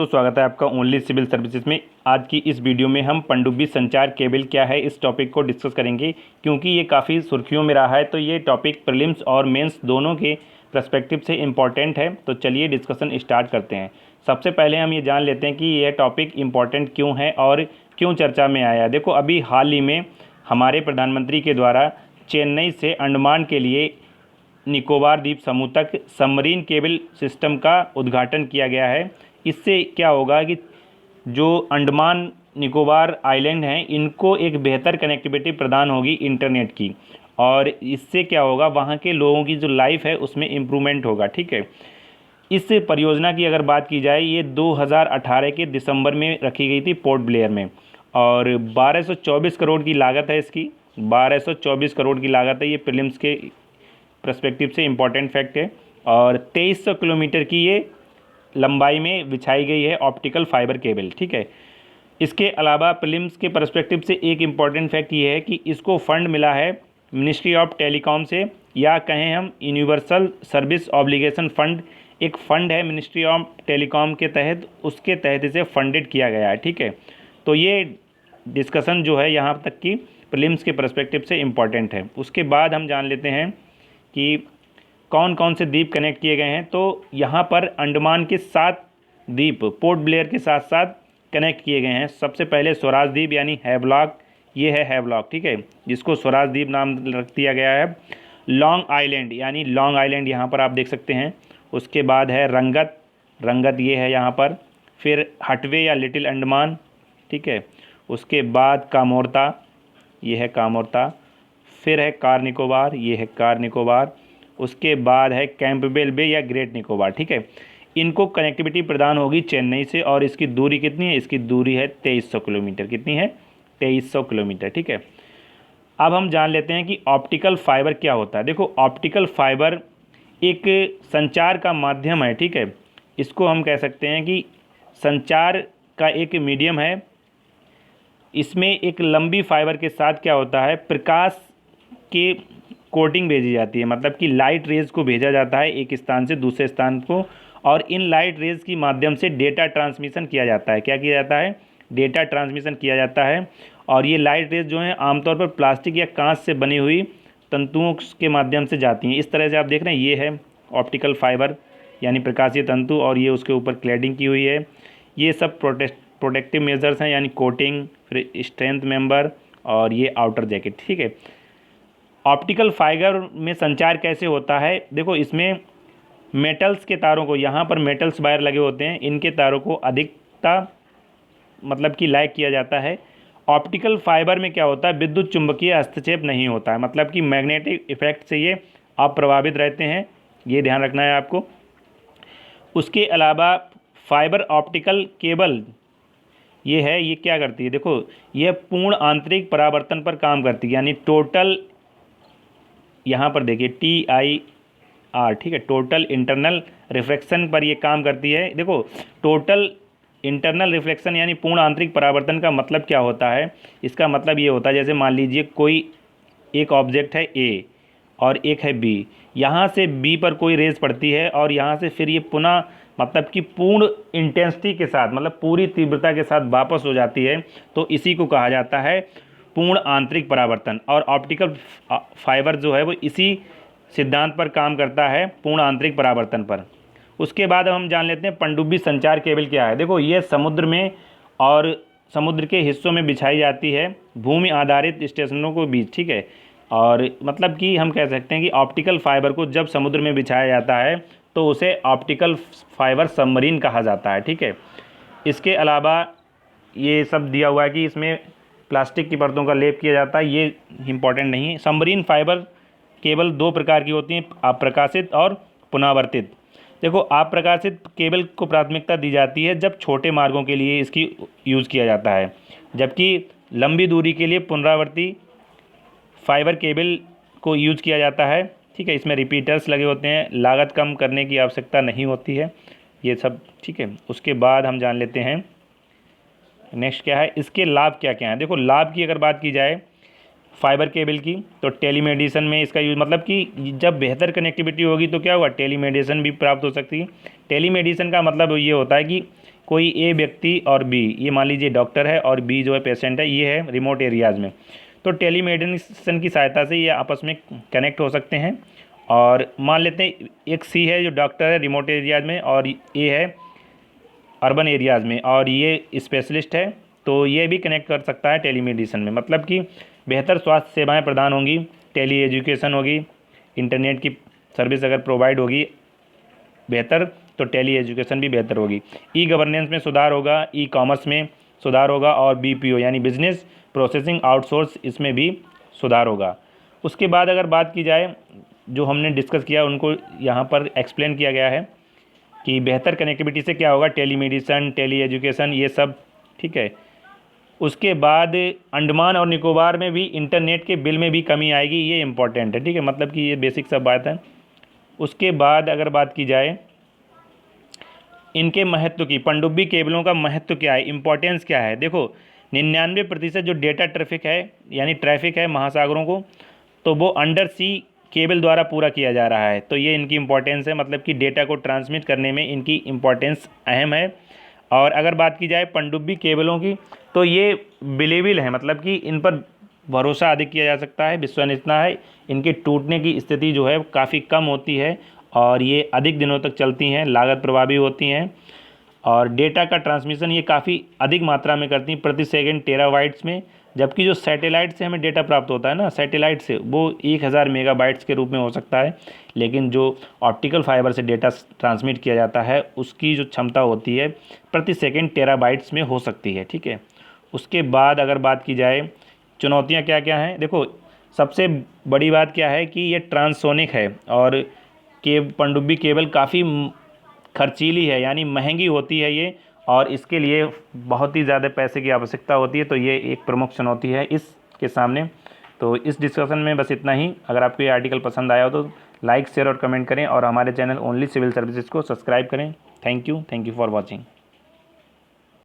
तो स्वागत है आपका ओनली सिविल सर्विसेज में। आज की इस वीडियो में हम पनडुब्बी संचार केबल क्या है इस टॉपिक को डिस्कस करेंगे, क्योंकि ये काफ़ी सुर्खियों में रहा है। तो ये टॉपिक प्रीलिम्स और मेंस दोनों के पर्सपेक्टिव से इम्पॉर्टेंट है। तो चलिए डिस्कशन स्टार्ट करते हैं। सबसे पहले हम ये जान लेते हैं कि यह टॉपिक इम्पॉर्टेंट क्यों है और क्यों चर्चा में आया। देखो, अभी हाल ही में हमारे प्रधानमंत्री के द्वारा चेन्नई से अंडमान के लिए निकोबार द्वीप समूह तक सबमरीन केबल सिस्टम का उद्घाटन किया गया है। इससे क्या होगा कि जो अंडमान निकोबार आइलैंड हैं इनको एक बेहतर कनेक्टिविटी प्रदान होगी इंटरनेट की, और इससे क्या होगा, वहाँ के लोगों की जो लाइफ है उसमें इम्प्रूवमेंट होगा। ठीक है, इस परियोजना की अगर बात की जाए, ये 2018 के दिसंबर में रखी गई थी पोर्ट ब्लेयर में, और 1224 करोड़ की लागत है इसकी। 1224 करोड़ की लागत है। ये प्रीलिम्स के पर्सपेक्टिव से इम्पॉर्टेंट फैक्ट है। और 2300 किलोमीटर की ये लंबाई में बिछाई गई है ऑप्टिकल फाइबर केबल। ठीक है, इसके अलावा प्रीलिम्स के पर्सपेक्टिव से एक इम्पॉर्टेंट फैक्ट ये है कि इसको फंड मिला है मिनिस्ट्री ऑफ टेलीकॉम से, या कहें हम यूनिवर्सल सर्विस ऑब्लिगेशन फंड। एक फंड है मिनिस्ट्री ऑफ टेलीकॉम के तहत, उसके तहत इसे फंडेड किया गया है। ठीक है, तो ये डिस्कशन जो है यहाँ तक कि प्रीलिम्स के पर्सपेक्टिव से इम्पॉर्टेंट है। उसके बाद हम जान लेते हैं कि कौन कौन से द्वीप कनेक्ट किए गए हैं। तो यहाँ पर अंडमान के 7 द्वीप पोर्ट ब्लेयर के साथ साथ कनेक्ट किए गए हैं। सबसे पहले स्वराज द्वीप यानी हैवलॉक, ये है हैवलॉक। ठीक है, जिसको स्वराज द्वीप नाम रख दिया गया है। लॉन्ग आइलैंड यानी लॉन्ग आइलैंड यहाँ पर आप देख सकते हैं। उसके बाद है रंगत, रंगत ये है यहाँ पर। फिर हटवे या लिटिल अंडमान। ठीक है, उसके बाद कामोर्ता, ये है कामोर्ता। फिर है कार निकोबार, ये है कार निकोबार। उसके बाद है कैंपबेल बे या ग्रेट निकोबार। ठीक है, इनको कनेक्टिविटी प्रदान होगी चेन्नई से, और इसकी दूरी कितनी है, इसकी दूरी है 2300 किलोमीटर। कितनी है, 2300 किलोमीटर। ठीक है, अब हम जान लेते हैं कि ऑप्टिकल फाइबर क्या होता है। देखो, ऑप्टिकल फाइबर एक संचार का माध्यम है। ठीक है, इसको हम कह सकते हैं कि संचार का एक मीडियम है। इसमें एक लंबी फाइबर के साथ क्या होता है, प्रकाश के कोटिंग भेजी जाती है, मतलब कि लाइट रेज को भेजा जाता है एक स्थान से दूसरे स्थान को, और इन लाइट रेज की माध्यम से डेटा ट्रांसमिशन किया जाता है। क्या किया जाता है, डेटा ट्रांसमिशन किया जाता है। और ये लाइट रेज जो हैं आमतौर पर प्लास्टिक या कांच से बनी हुई तंतुओं के माध्यम से जाती हैं। इस तरह से आप देख रहे हैं, ये है ऑप्टिकल फाइबर यानी प्रकाशीय तंतु, और ये उसके ऊपर क्लैडिंग की हुई है। ये सब प्रोटेक्टिव मेजर्स हैं, यानी कोटिंग, फिर स्ट्रेंथ मेंबर, और ये आउटर जैकेट। ठीक है, ऑप्टिकल फाइबर में संचार कैसे होता है। देखो, इसमें मेटल्स के तारों को, यहाँ पर मेटल्स वायर लगे होते हैं, इनके तारों को अधिकता मतलब कि लाइक किया जाता है। ऑप्टिकल फाइबर में क्या होता है, विद्युत चुंबकीय हस्तक्षेप नहीं होता है, मतलब कि मैग्नेटिक इफेक्ट से ये अप्रभावित रहते हैं। ये ध्यान रखना है आपको। उसके अलावा फाइबर ऑप्टिकल केबल ये है, ये क्या करती है, देखो ये पूर्ण आंतरिक परावर्तन पर काम करती है, यानी टोटल, यहाँ पर देखिए TIR। ठीक है, टोटल इंटरनल रिफ्लेक्शन पर ये काम करती है। देखो, टोटल इंटरनल रिफ्लेक्शन यानी पूर्ण आंतरिक परावर्तन का मतलब क्या होता है, इसका मतलब ये होता है, जैसे मान लीजिए कोई एक ऑब्जेक्ट है A और एक है B, यहाँ से B पर कोई रेज पड़ती है और यहाँ से फिर ये पुनः मतलब कि पूर्ण इंटेंसिटी के साथ, मतलब पूरी तीव्रता के साथ वापस हो जाती है, तो इसी को कहा जाता है पूर्ण आंतरिक परावर्तन। और ऑप्टिकल फाइबर जो है वो इसी सिद्धांत पर काम करता है, पूर्ण आंतरिक परावर्तन पर। उसके बाद हम जान लेते हैं पनडुब्बी संचार केबल क्या है। देखो, ये समुद्र में और समुद्र के हिस्सों में बिछाई जाती है भूमि आधारित स्टेशनों के बीच। ठीक है, और मतलब कि हम कह सकते हैं कि ऑप्टिकल फाइबर को जब समुद्र में बिछाया जाता है तो उसे ऑप्टिकल फाइबर सबमरीन कहा जाता है। ठीक है, इसके अलावा ये सब दिया हुआ है कि इसमें प्लास्टिक की परतों का लेप किया जाता है, ये इंपॉर्टेंट नहीं है। सबमरीन फाइबर केबल 2 प्रकार की होती हैं, अप्रकाशित और पुनरावर्तित। देखो, अप्रकाशित केबल को प्राथमिकता दी जाती है जब छोटे मार्गों के लिए इसकी यूज़ किया जाता है, जबकि लंबी दूरी के लिए पुनरावर्ती फाइबर केबल को यूज़ किया जाता है। ठीक है, इसमें रिपीटर्स लगे होते हैं, लागत कम करने की आवश्यकता नहीं होती है, ये सब। ठीक है, उसके बाद हम जान लेते हैं नेक्स्ट क्या है, इसके लाभ क्या क्या हैं। देखो, लाभ की अगर बात की जाए फाइबर केबल की, तो टेलीमेडिसन में इसका यूज़, मतलब कि जब बेहतर कनेक्टिविटी होगी तो क्या होगा, टेलीमेडिसन भी प्राप्त हो सकती है। टेलीमेडिसन का मतलब ये होता है कि कोई ए व्यक्ति और बी, ये मान लीजिए डॉक्टर है और बी जो है पेशेंट है, ये है रिमोट एरियाज़ में, तो टेलीमेडिसिन की सहायता से ये आपस में कनेक्ट हो सकते हैं। और मान लेते हैं एक सी है जो डॉक्टर है रिमोट एरियाज़ में और ए है अर्बन एरियाज़ में और ये स्पेशलिस्ट है, तो ये भी कनेक्ट कर सकता है टेलीमेडिसिन में। मतलब कि बेहतर स्वास्थ्य सेवाएं प्रदान होंगी, टेली एजुकेशन होगी, इंटरनेट की सर्विस अगर प्रोवाइड होगी बेहतर तो टेली एजुकेशन भी बेहतर होगी। ई गवर्नेंस में सुधार होगा, ई कॉमर्स में सुधार होगा और बीपीओ यानी बिजनेस प्रोसेसिंग आउटसोर्स इसमें भी सुधार होगा। उसके बाद अगर बात की जाए जो हमने डिस्कस किया उनको यहाँ पर एक्सप्लेन किया गया है कि बेहतर कनेक्टिविटी से क्या होगा, टेलीमेडिसन, टेली एजुकेशन, ये सब ठीक है। उसके बाद अंडमान और निकोबार में भी इंटरनेट के बिल में भी कमी आएगी, ये इम्पॉर्टेंट है, ठीक है, मतलब कि ये बेसिक सब बात है। उसके बाद अगर बात की जाए इनके महत्व की, पनडुब्बी केबलों का महत्व क्या है, इम्पोर्टेंस क्या है। देखो 99% जो डेटा ट्रैफिक है यानी ट्रैफिक है महासागरों को, तो वो अंडर सी केबल द्वारा पूरा किया जा रहा है, तो ये इनकी इम्पोर्टेंस है, मतलब कि डेटा को ट्रांसमिट करने में इनकी इम्पोर्टेंस अहम है। और अगर बात की जाए पनडुब्बी केबलों की, तो ये बिलीवेबल है, मतलब कि इन पर भरोसा अधिक किया जा सकता है, विश्वसनीयता है, इनके टूटने की स्थिति जो है काफ़ी कम होती है और ये अधिक दिनों तक चलती हैं, लागत प्रभावी होती हैं और डेटा का ट्रांसमिशन ये काफ़ी अधिक मात्रा में करती हैं, प्रति सेकंड टेराबाइट्स में। जबकि जो सैटेलाइट से हमें डेटा प्राप्त होता है ना, सैटेलाइट से वो 1000 मेगाबाइट्स के रूप में हो सकता है, लेकिन जो ऑप्टिकल फाइबर से डेटा ट्रांसमिट किया जाता है उसकी जो क्षमता होती है प्रति सेकंड टेराबाइट्स में हो सकती है, ठीक है। उसके बाद अगर बात की जाए चुनौतियाँ क्या क्या हैं, देखो सबसे बड़ी बात क्या है कि ये ट्रांससोनिक है और पनडुब्बी केबल काफ़ी खर्चीली है यानी महंगी होती है ये, और इसके लिए बहुत ही ज़्यादा पैसे की आवश्यकता होती है, तो ये एक प्रमुख चुनौती है इसके सामने। तो इस डिस्कशन में बस इतना ही। अगर आपको ये आर्टिकल पसंद आया हो तो लाइक, शेयर और कमेंट करें और हमारे चैनल ओनली सिविल सर्विसेज को सब्सक्राइब करें। Thank you for watching.